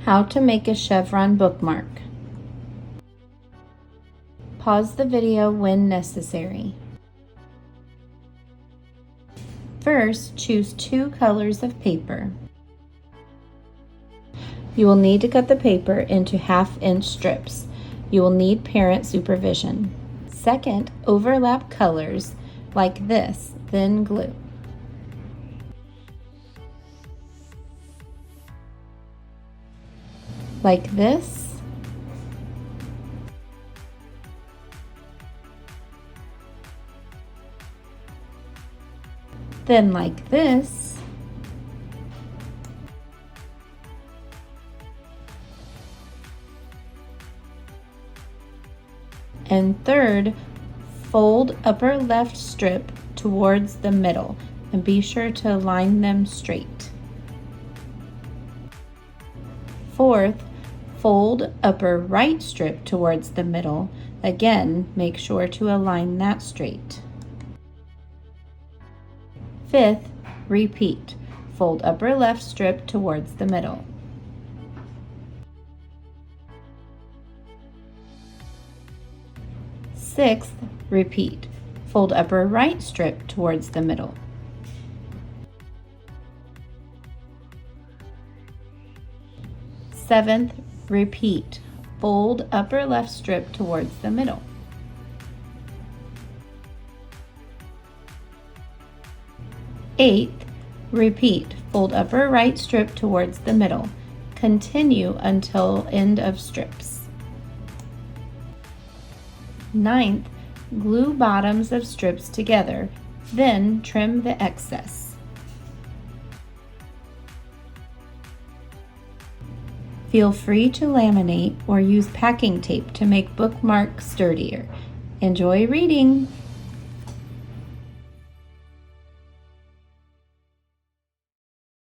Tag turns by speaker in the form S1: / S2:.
S1: How to make a chevron bookmark. Pause the video when necessary. First, choose 2 colors of paper. You will need to cut the paper into 1/2-inch strips. You will need parent supervision. Second, overlap colors like this, then glue. Like this. Then like this. And third, fold upper left strip towards the middle and be sure to align them straight. Fourth, fold upper right strip towards the middle. Again, make sure to align that straight. Fifth, repeat. Fold upper left strip towards the middle. Sixth, repeat. Fold upper right strip towards the middle. Seventh, repeat. Fold upper left strip towards the middle. Eighth, repeat. Fold upper right strip towards the middle. Continue until end of strips. Ninth, glue bottoms of strips together, then trim the excess. Feel free to laminate or use packing tape to make bookmarks sturdier. Enjoy reading!